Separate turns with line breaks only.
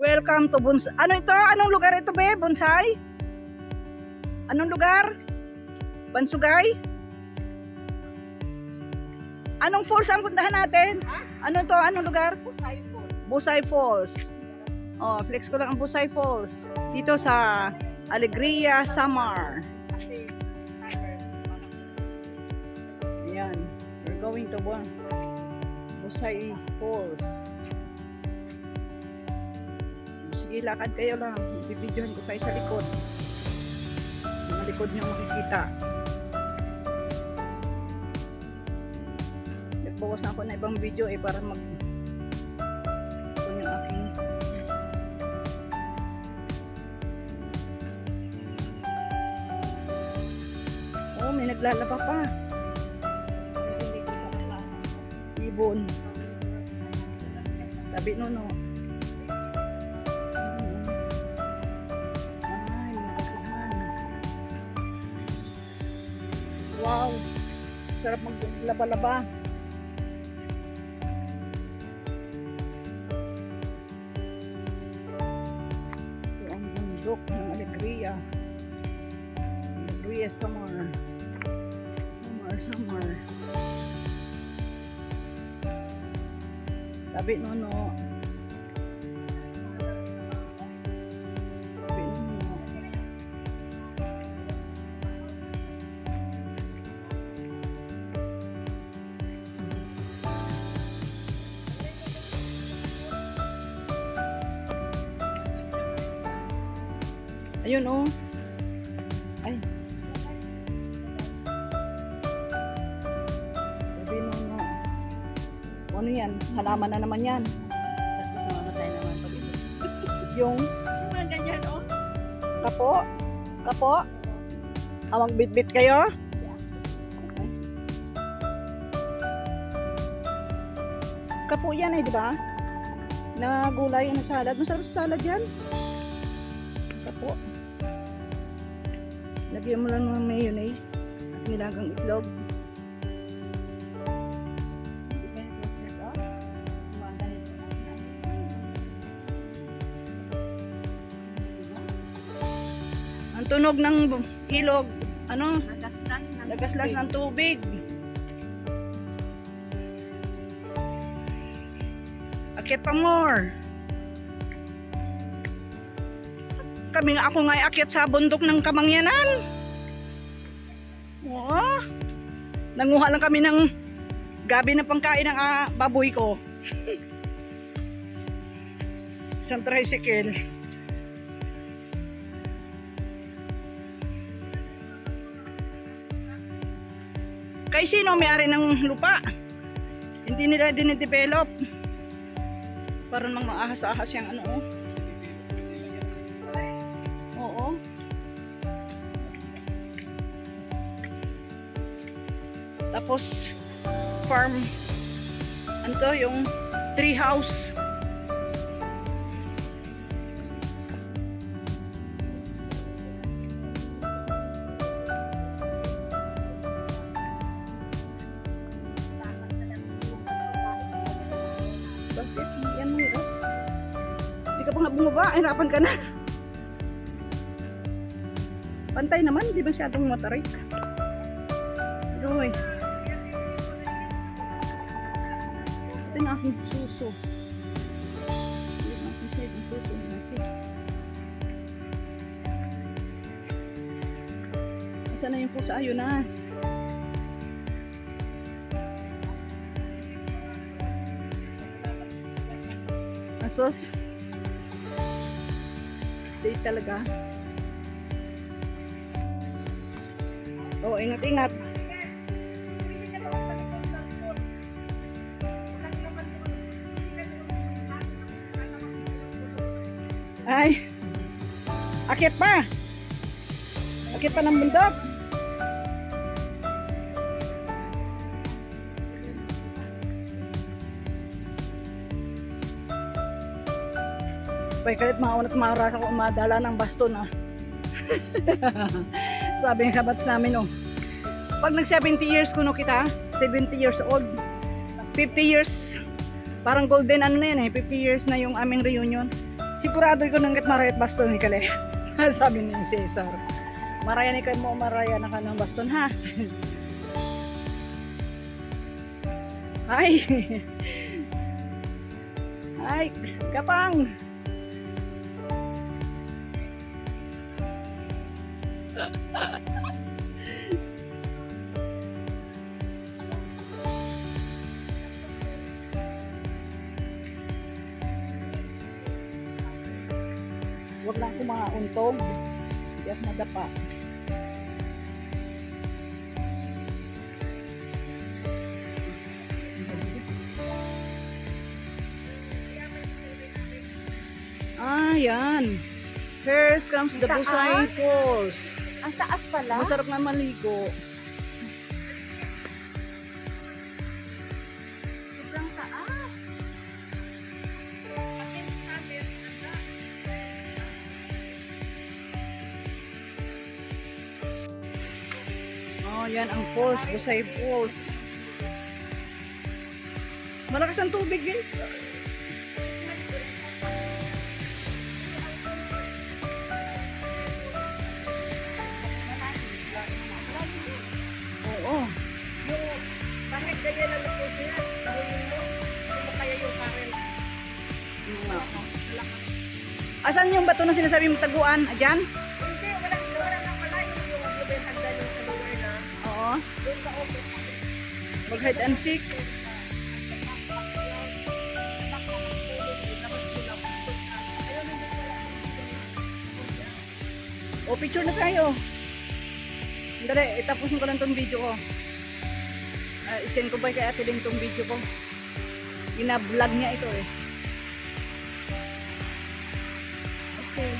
Welcome to Bonsai. Ano ito? Anong lugar ito, be? Bonsai? Anong lugar? Bansugay? Anong falls ang puntahan natin? Ano to? Anong lugar?
Busay po.
Busay Falls. Oh, flex ko lang ang Busay Falls. Dito sa Alegria, Samar.
Kasi,
Ayan. We're going to Busay Falls. Sige, lakad kayo lang. Bibidyohan ko kayo sa likod. Sa likod niyo makikita. Nagbawas na ako na ibang video para ito yung aking may naglalaba pa. Ibon. Sabi no. Ay, nagagahan. Wow. Sarap maglaba-laba. Ito ang bundok ng Alegria. Alegria, Samar. Samar. Sabi no. Sabi no. Ayun oh. Ay. Sabi no. Ano yan? Halaman na naman yan.
tapos namamatay naman pag ito.
Yung
Yung mga ganyan, oh.
kapo. Awang bit-bit kayo. Kapo yan di ba? Na gulay na salad. Masarap sa salad yan. Kapo. Lagyan mo lang ng mayonnaise. Nilagang itlog. Ang tunog ng ilog, nagaslas ng tubig. Akit pa more. Ako nga akit sa bundok ng Kamangyanan. Oo. Nanguha lang kami ng gabi na pangkain ng baboy ko. Isang tricycle. Kay sino may-ari ng lupa? Hindi nila dinidevelop. Para nang maahas-ahas yung ano. Oo. Tapos farm. Ano to? Yung tree house. Bakit? Yan mo yun. Hindi ka pa nga bumaba. Hirapan ka na. Pantay naman. Hindi masyadong matarik. Roy. Ito na aking suso. Ito na aking side ng suso. Asa na yung pusa? Ayun na. Asos. Date talaga. Oh, ingat-ingat. Ay. Akit pa. Akit pa ng bundok. Pay kalit mauna at maharasa ko umadala ng baston Sabi ng kabats namin pag nag 70 years kuno kita, 70 years old, 50 years, parang golden ano na yan 50 years na yung aming reunion. sigurado ko nanggat marayat baston ni Kale. Sabi ni Cesar. Maraya ni kayo mo, maraya na ka ng baston ha. Ay. Ay, kapang. Huwag lang ko mga untog. Hindi ako madapa. Ah, yan. Here comes the Busay Falls.
Ang taas pala.
Masarap nga maligo.
Sobrang taas.
Oh, yan ang falls, Busay Falls. Malakas ang tubig, guys. Oo.
Bakit ganyan ang lupo niya? Hindi mo kaya yung current.
Asan yung bato na sinasabi mo taguan? Ayan?
Hindi, wala nang pala yung Ruben hagdan yung sa lower na.
Oo.
Doon sa office.
Mag hide and seek. O, picture na tayo. Dali, itapusin ko lang tong video ko. Isend ko ba kay Ate Ling tong video ko? Ina-vlog niya ito eh. Okay.